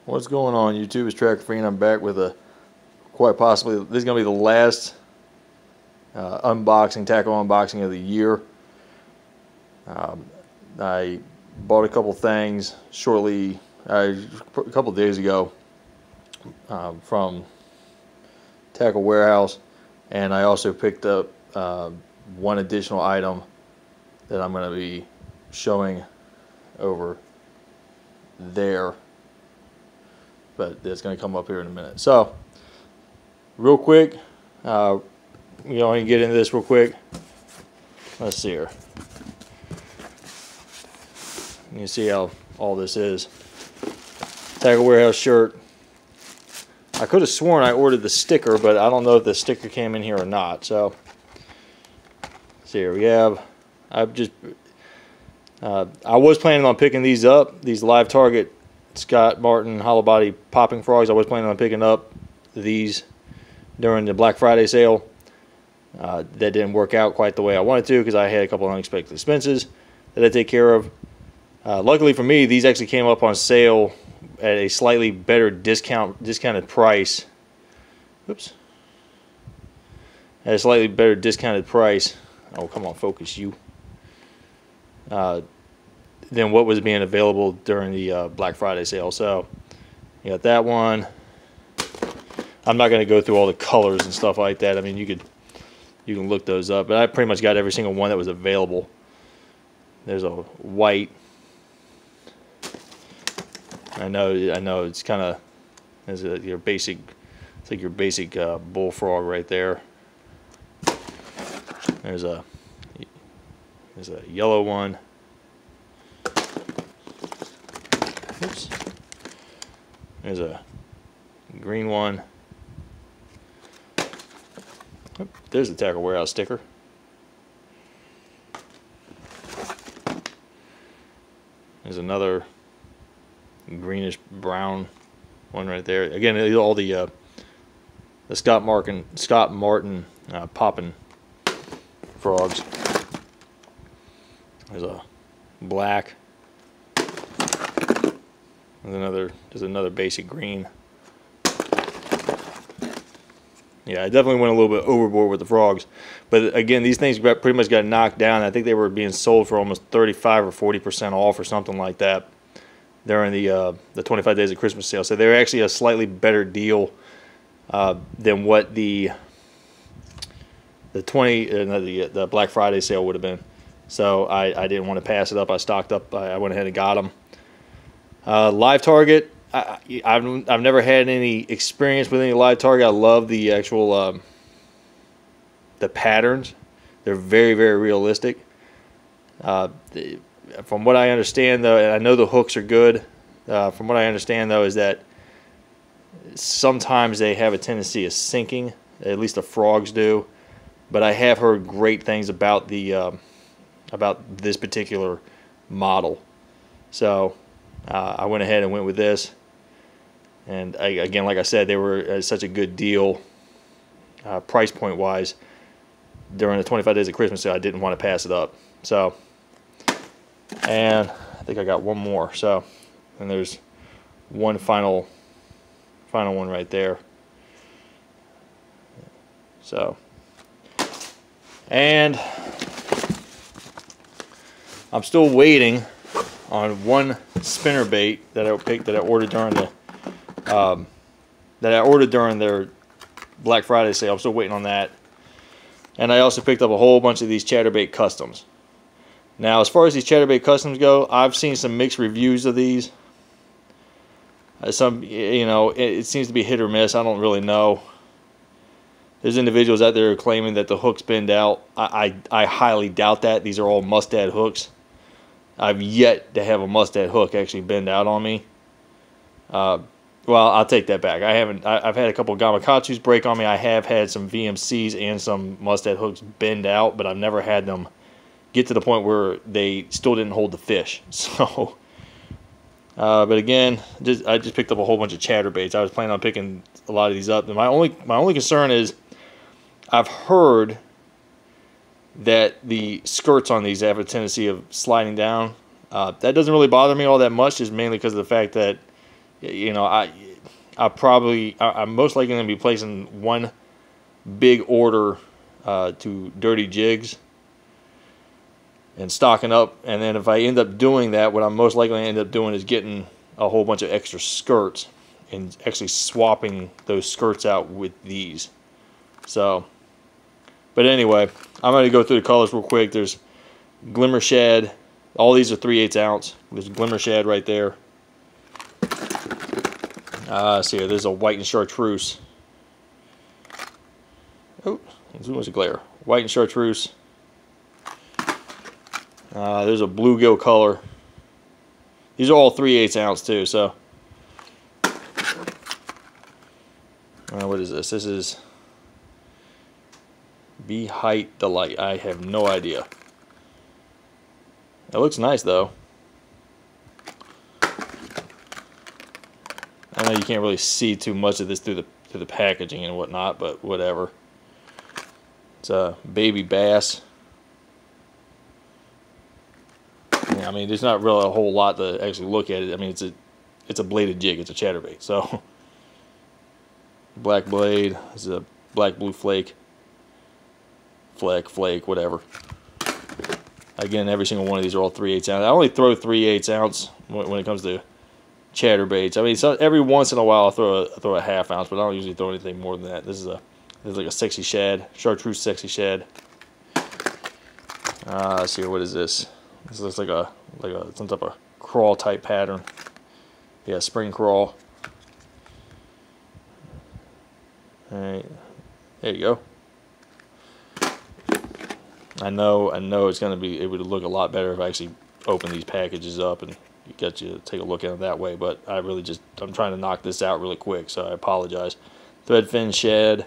What's going on YouTube? It's Tracker Fiend. I'm back with quite possibly, this is going to be the last tackle unboxing of the year. I bought a couple things a couple days ago from Tackle Warehouse, and I also picked up one additional item that I'm going to be showing over there, but it's going to come up here in a minute. So, real quick, I can get into this real quick. Let's see here. You can see how all this is. Tackle Warehouse shirt. I could have sworn I ordered the sticker, but I don't know if the sticker came in here or not. So, see here we have. I was planning on picking these up. These Live Target Scott Martin hollow body popping frogs. I was planning on picking up these during the Black Friday sale. That didn't work out quite the way I wanted to because I had a couple of unexpected expenses that I take care of. Luckily for me, these actually came up on sale at a slightly better discounted price. Oops. At a slightly better discounted price. Oh, come on, focus you. Than what was being available during the Black Friday sale. So you got that one. I'm not going to go through all the colors and stuff like that. I mean, you can look those up, but I pretty much got every single one that was available. There's a white. I know it's kind of your basic. It's like your basic bullfrog right there. There's a yellow one. Oops. There's a green one. Oh, there's the Tackle Warehouse sticker. There's another greenish brown one right there. Again, all the Scott Martin popping frogs. There's a black. There's another basic green. Yeah, I definitely went a little bit overboard with the frogs, but again, these things pretty much got knocked down. I think they were being sold for almost 35 or 40% off or something like that during the 25 days of Christmas sale. So they're actually a slightly better deal than what the Black Friday sale would have been. So I didn't want to pass it up. I stocked up. I went ahead and got them. Live Target. I've never had any experience with any Live Target. I love the actual the patterns. They're very, very realistic. From what I understand, though, and I know the hooks are good. From what I understand, though, is that sometimes they have a tendency of sinking. At least the frogs do. But I have heard great things about about this particular model. So I went ahead and went with this. And again, like I said, they were such a good deal, price point wise, during the 25 days of Christmas sale. I didn't want to pass it up. So, and I think I got one more. So, and there's one final one right there. So, and I'm still waiting on one spinnerbait that I ordered during their Black Friday sale. I'm still waiting on that. And I also picked up a whole bunch of these Chatterbait Customs. Now, as far as these Chatterbait Customs go, I've seen some mixed reviews of these. It seems to be hit or miss. I don't really know. There's individuals out there claiming that the hooks bend out. I highly doubt that. These are all Mustad hooks. I've yet to have a Mustad hook actually bend out on me. Well, I'll take that back. I've had a couple of Gamakatsus break on me. I have had some VMCs and some Mustad hooks bend out, but I've never had them get to the point where they still didn't hold the fish. So, but again, I just picked up a whole bunch of chatterbaits. I was planning on picking a lot of these up. And my only concern is I've heard that the skirts on these have a tendency of sliding down. That doesn't really bother me all that much, just mainly because of the fact that You know, I'm most likely going to be placing one big order to Dirty Jigs and stocking up. And then if I end up doing that, what I'm most likely going to end up doing is getting a whole bunch of extra skirts and actually swapping those skirts out with these. So, but anyway, I'm going to go through the colors real quick. There's Glimmer Shad. All these are 3/8 ounce. There's Glimmer Shad right there. See here, there's a White and Chartreuse. Oh, too much glare. White and Chartreuse. There's a Bluegill color. These are all 3/8 ounce too, so. What is this? This is Bee Height Delight. I have no idea. It looks nice though. I know you can't really see too much of this through the packaging and whatnot, but whatever. It's a baby bass. Yeah, I mean, there's not really a whole lot to actually look at it. I mean, it's a bladed jig. It's a chatterbait. So, black blade. This is a black blue flake. Flake, whatever. Again, every single one of these are all 3/8 ounce. I only throw 3/8 ounce when it comes to chatterbaits. I mean, so every once in a while I'll throw a ½ ounce, but I don't usually throw anything more than that. This is like a sexy shad, chartreuse sexy shad. Let's see here, what is this? This looks like some type of crawl type pattern. Yeah, spring crawl. All right, there you go. I know it's going to be, it would look a lot better if I actually open these packages up and get you to take a look at it that way, but I'm trying to knock this out really quick, so I apologize. Threadfin shad.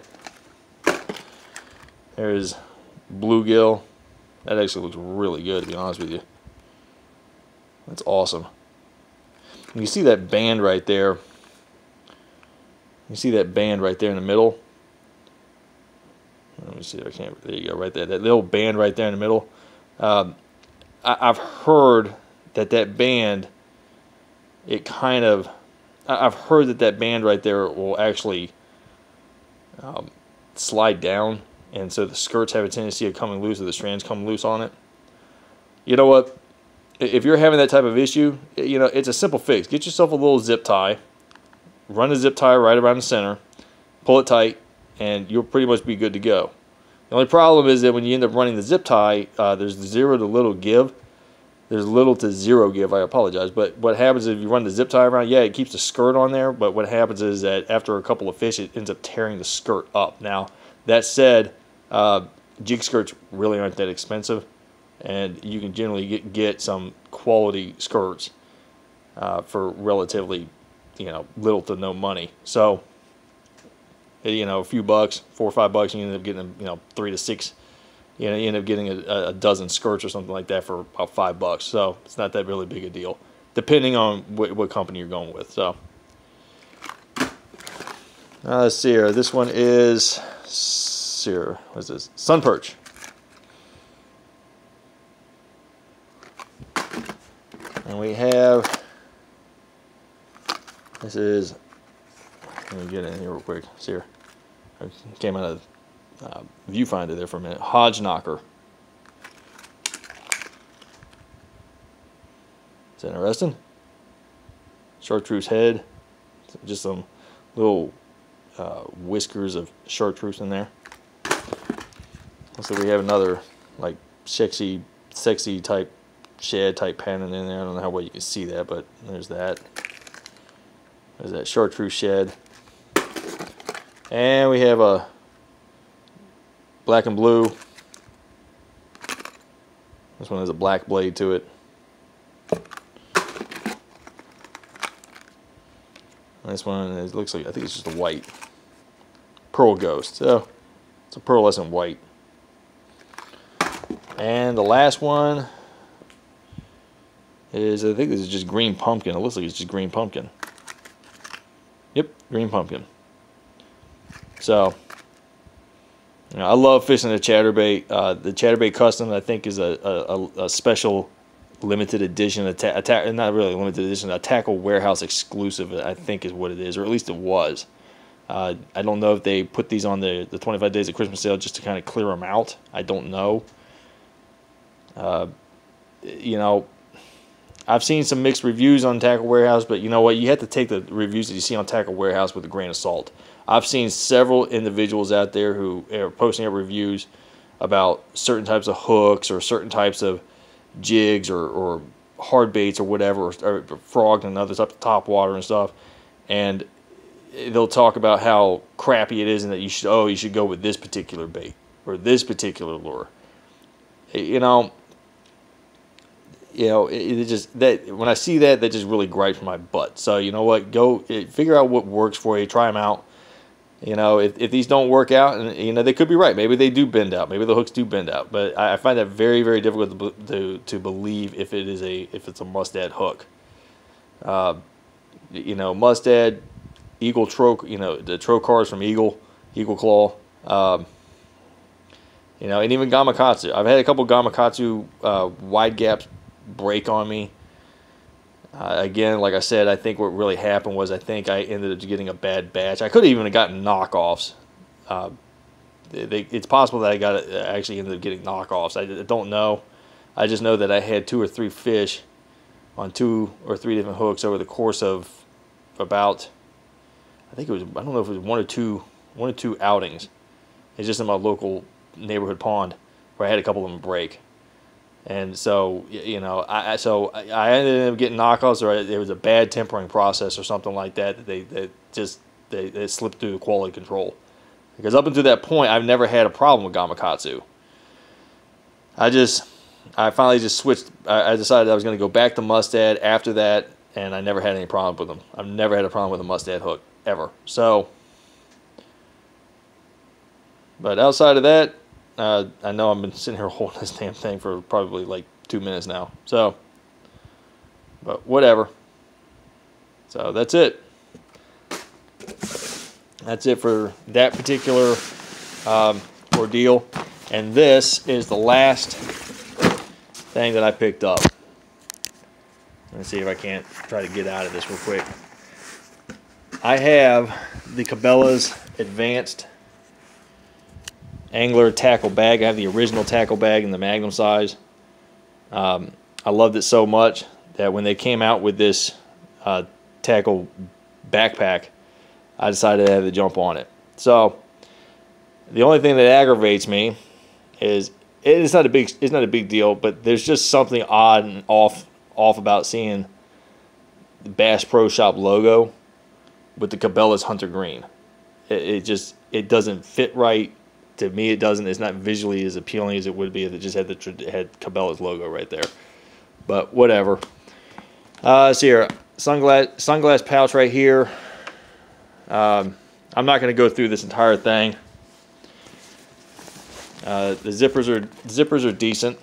There's bluegill. That actually looks really good, to be honest with you. That's awesome. You see that band right there. You see that band right there in the middle? Let me see if I can't. There you go, right there. That little band right there in the middle. I've heard that band, I've heard that band right there will actually slide down, and so the skirts have a tendency of coming loose, or the strands come loose on it. You know what? If you're having that type of issue, you know, it's a simple fix. Get yourself a little zip tie. Run the zip tie right around the center. Pull it tight, and you'll pretty much be good to go. The only problem is that when you end up running the zip tie, there's 0 to little give. There's little to 0 give, I apologize. But what happens is if you run the zip tie around, yeah, it keeps the skirt on there, but what happens is that after a couple of fish, it ends up tearing the skirt up. Now, that said, jig skirts really aren't that expensive, and you can generally get some quality skirts for relatively, you know, little to no money. So, you know, a few bucks, $4 or $5, you end up getting, you know, 3 to 6. You know, you end up getting a dozen skirts or something like that for about $5. So it's not that really big a deal, depending on what company you're going with. So let's see here. This one is what's this? Sun Perch. And we have, this is, let me get in here real quick. See here. I came out of viewfinder there for a minute. Hodge Knocker. It's interesting. Chartreuse head. Just some little whiskers of chartreuse in there. So we have another like sexy type shad type pattern in there. I don't know how well you can see that, but there's that. There's that chartreuse shad. And we have a black and blue. This one has a black blade to it. This one, it looks like, I think it's just a white. Pearl Ghost. So, it's a pearlescent white. And the last one is, I think this is just green pumpkin. It looks like it's just green pumpkin. Yep, green pumpkin. So, you know, I love fishing the chatterbait. The chatterbait custom, I think, is a special limited edition not really limited edition, a Tackle Warehouse exclusive, I think is what it is, or at least it was. I don't know if they put these on the 25 days of Christmas sale just to kind of clear them out. I don't know. You know, I've seen some mixed reviews on Tackle Warehouse, but you know what? You have to take the reviews that you see on Tackle Warehouse with a grain of salt. I've seen several individuals out there who are posting up reviews about certain types of hooks or certain types of jigs or hard baits or whatever, or frog and others up to top water and stuff, and they'll talk about how crappy it is and that you should go with this particular bait or this particular lure. You know, it just, that when I see that just really gripes my butt. So you know what, go figure out what works for you, try them out. You know, if these don't work out, and you know they could be right, maybe they do bend out, maybe the hooks do bend out, but I find that very, very difficult to believe if it's a Mustad hook. You know, Mustad, Eagle Troc, you know, the Trocars from Eagle Claw, you know, and even Gamakatsu. I've had a couple Gamakatsu wide gaps break on me. Again, like I said, I think what really happened was I think I ended up getting a bad batch. I could have even gotten knockoffs. It's possible that I actually ended up getting knockoffs. I don't know. I just know that I had 2 or 3 fish on 2 or 3 different hooks over the course of about, I think it was, I don't know if it was one or two outings. It's just in my local neighborhood pond where I had a couple of them break. And so, you know, I ended up getting knockoffs, or there was a bad tempering process or something like that they slipped through the quality control. Because up until that point, I've never had a problem with Gamakatsu. I finally just switched. I decided I was going to go back to Mustad after that, and I never had any problem with them. I've never had a problem with a Mustad hook, ever. So, but outside of that, I know I've been sitting here holding this damn thing for probably like 2 minutes now. So, but whatever. So that's it. That's it for that particular ordeal. And this is the last thing that I picked up. Let's see if I can't try to get out of this real quick. I have the Cabela's Advanced Angler tackle bag. I have the original tackle bag in the Magnum size. I loved it so much that when they came out with this tackle backpack, I decided I had to jump on it. So the only thing that aggravates me is it's not a big deal, but there's just something odd and off about seeing the Bass Pro Shop logo with the Cabela's Hunter Green. It doesn't fit right. To me, it doesn't. It's not visually as appealing as it would be if it just had had Cabela's logo right there. But whatever. So here, sunglass pouch right here. I'm not going to go through this entire thing. The zippers are decent.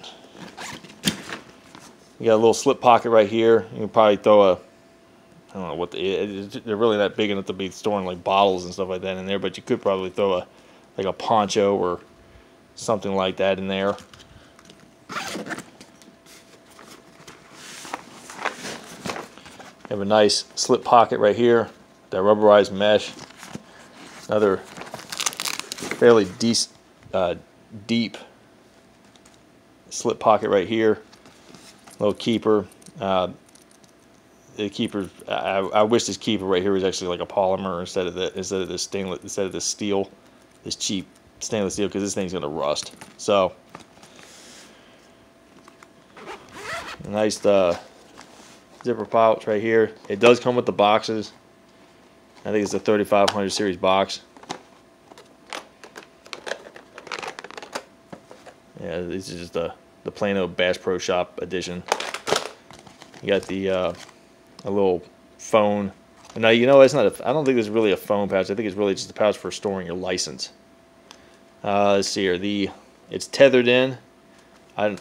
You got a little slip pocket right here. You can probably throw I don't know what they're really not big enough to be storing like bottles and stuff like that in there, but you could probably throw like a poncho or something like that in there. Have a nice slip pocket right here, that rubberized mesh. Another fairly deep slip pocket right here. Little keeper. The keeper. I wish this keeper right here was actually like a polymer instead of this steel. This cheap stainless steel, because this thing's going to rust. So, a nice zipper pouch right here. It does come with the boxes. I think it's the 3500 series box. Yeah, this is just the Plano Bass Pro Shop edition. You got the a little phone. Now, you know, it's not I don't think it's really a phone pouch. I think it's really just a pouch for storing your license. Let's see here. It's tethered in. I'm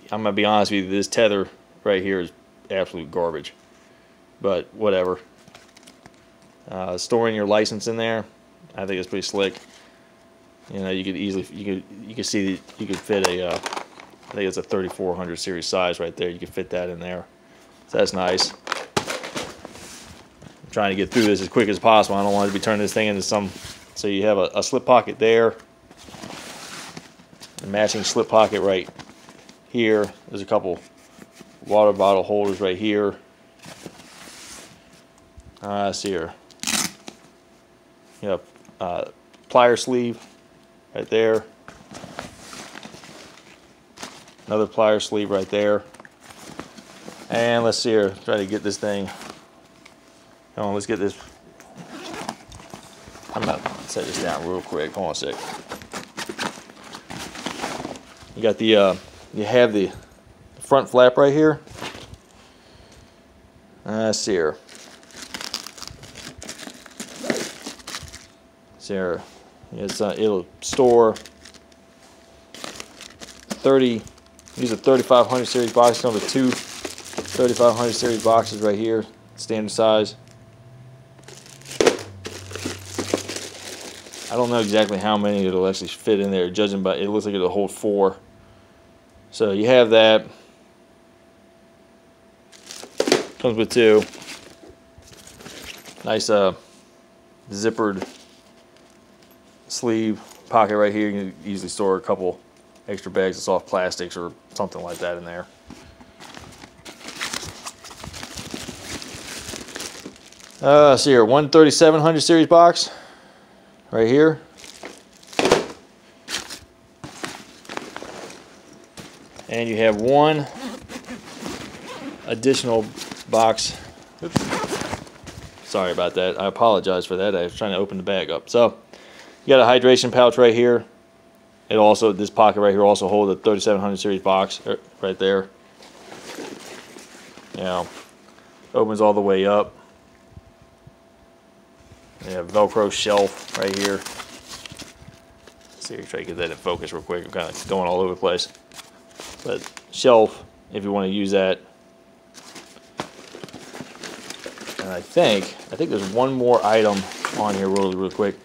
going to be honest with you. This tether right here is absolute garbage. But whatever. Storing your license in there, I think it's pretty slick. You know, you could easily, you could see that you could fit a I think it's a 3400 series size right there. You can fit that in there. So that's nice. I'm trying to get through this as quick as possible. I don't want to be turning this thing into some... So you have a slip pocket there. A matching slip pocket right here. There's a couple water bottle holders right here. Let's see here. You have plier sleeve right there. Another plier sleeve right there. And let's see here. Try to get this thing. Come on, let's get this. I'm gonna set this down real quick. Hold on a sec. You got the you have the front flap right here. Let's see here. See here. It's it'll store 30. These are 3500 series boxes. Come with two 3500 series boxes right here, standard size. I don't know exactly how many it'll actually fit in there, judging by it looks like it'll hold 4. So you have that. Comes with 2. Nice zippered sleeve pocket right here. You can easily store a couple extra bags of soft plastics or something like that in there. See here, 13700 series box right here. And you have one additional box. Oops. Sorry about that. I apologize for that. I was trying to open the bag up. So you got a hydration pouch right here. It also, this pocket right here also holds a 3700 series box right there. You know, opens all the way up. You have Velcro shelf right here. Let's see, try to get that in focus real quick. I'm kind of going all over the place. But shelf, if you want to use that. And I think there's one more item on here real quick.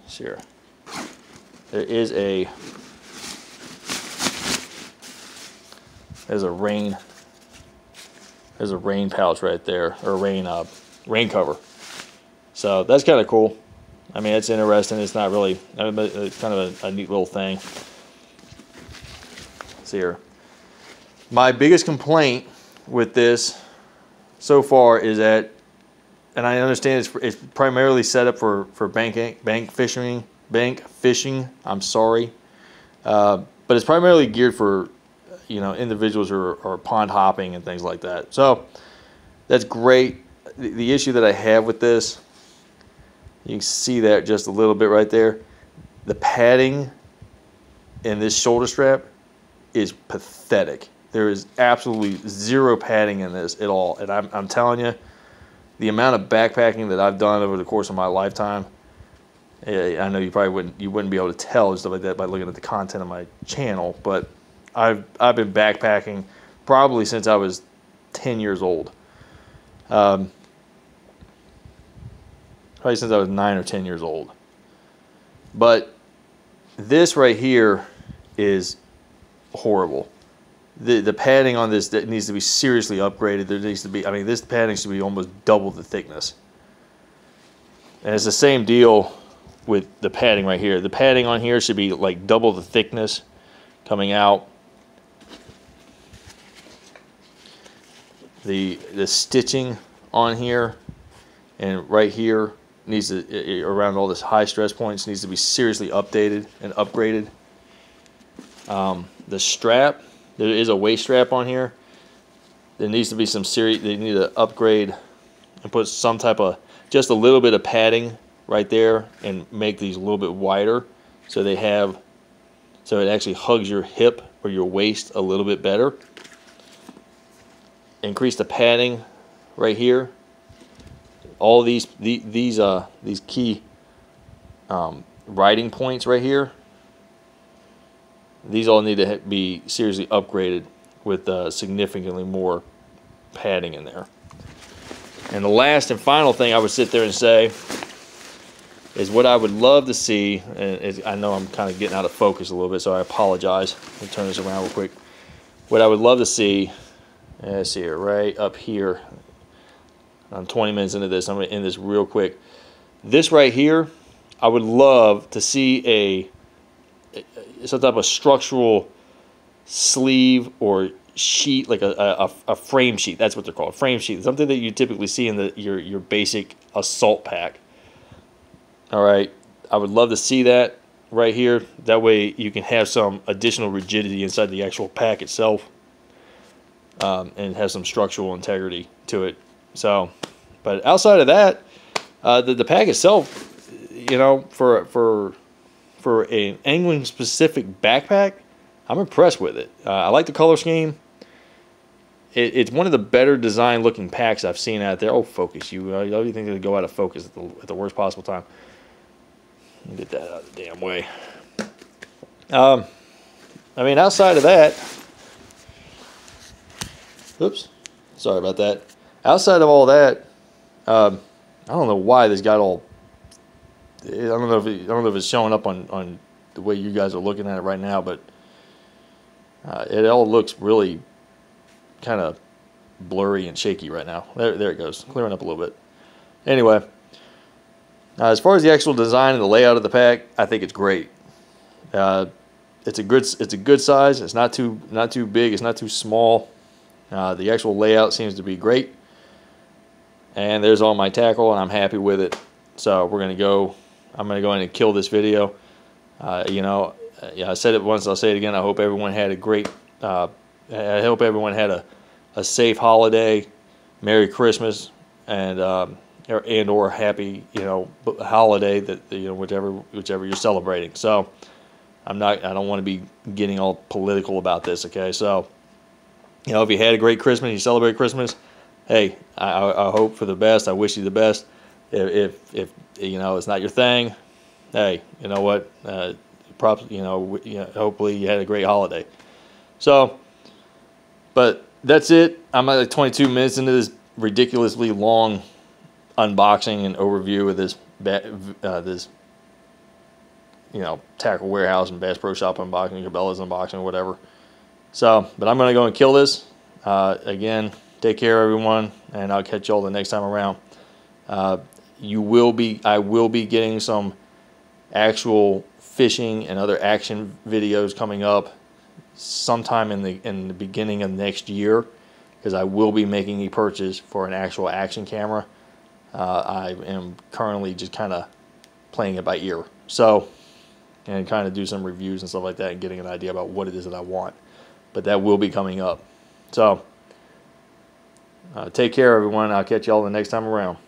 Here. There's a rain pouch right there, or rain cover. So that's kind of cool. I mean, it's interesting. It's not really, it's kind of a neat little thing. See here. My biggest complaint with this so far is that, and I understand it's primarily set up for bank fishing. I'm sorry, but it's primarily geared for, you know, individuals who are pond hopping and things like that. So that's great. The issue that I have with this, you can see that just a little bit right there. The padding in this shoulder strap is pathetic. There is absolutely zero padding in this at all, and I'm telling you, the amount of backpacking that I've done over the course of my lifetime, I know you probably wouldn't be able to tell and stuff like that by looking at the content of my channel, but I've been backpacking probably since I was 10 years old. Probably since I was 9 or 10 years old. But this right here is horrible. The padding on this that needs to be seriously upgraded. There needs to be, I mean, this padding should be almost double the thickness. And it's the same deal with the padding right here. The padding on here should be like double the thickness coming out. The stitching on here and right here needs to, around all this high stress points, needs to be seriously updated and upgraded. The strap, there is a waist strap on here. There needs to be some serious, they need to upgrade and put some type of, just a little bit of padding right there and make these a little bit wider so they have, so it actually hugs your hip or your waist a little bit better. Increase the padding right here. All these key riding points right here, these all need to be seriously upgraded with significantly more padding in there. And the last and final thing I would sit there and say is what I would love to see, and I know I'm kind of getting out of focus a little bit, so I apologize. Let me turn this around real quick. What I would love to see, let's see it right up here. I'm 20 minutes into this. I'm going to end this real quick. This right here, I would love to see some type of structural sleeve or sheet, like a frame sheet. That's what they're called, frame sheet. Something that you typically see in your basic assault pack. All right, I would love to see that right here. That way you can have some additional rigidity inside the actual pack itself, and have some structural integrity to it. So, but outside of that, the pack itself, you know, for an angling specific backpack, I'm impressed with it. I like the color scheme. It's one of the better design looking packs I've seen out there. Oh, focus you! You think they go out of focus at the worst possible time? Get that out of the damn way. I mean, outside of that, oops, sorry about that. Outside of all that, I don't know why this got all. I don't know if it's showing up on the way you guys are looking at it right now, but it all looks really kind of blurry and shaky right now. There it goes, clearing up a little bit. Anyway. As far as the actual design and the layout of the pack, I think it's great. It's a good size. It's not too big. It's not too small. The actual layout seems to be great. And there's all my tackle, and I'm happy with it. So I'm gonna go in and kill this video. You know, yeah, I said it once. I'll say it again. I hope everyone had a great. I hope everyone had a safe holiday, Merry Christmas, and or happy, you know, holiday that, you know, whichever you're celebrating. So I don't want to be getting all political about this, okay? So, you know, if you had a great Christmas, you celebrate Christmas, hey, I hope for the best. I wish you the best. If you know it's not your thing, hey, you know what? Hopefully you had a great holiday. So, but that's it. I'm at like 22 minutes into this ridiculously long unboxing and overview of this you know, Tackle Warehouse and Bass Pro Shop unboxing, Cabela's unboxing, whatever. So, but I'm going to go and kill this. Again, take care, everyone, and I'll catch y'all the next time around. I will be getting some actual fishing and other action videos coming up sometime in the beginning of next year, because I will be making a purchase for an actual action camera. I am currently just kind of playing it by ear, so, and kind of do some reviews and stuff like that and getting an idea about what it is that I want. But that will be coming up. So take care, everyone. I'll catch y'all the next time around.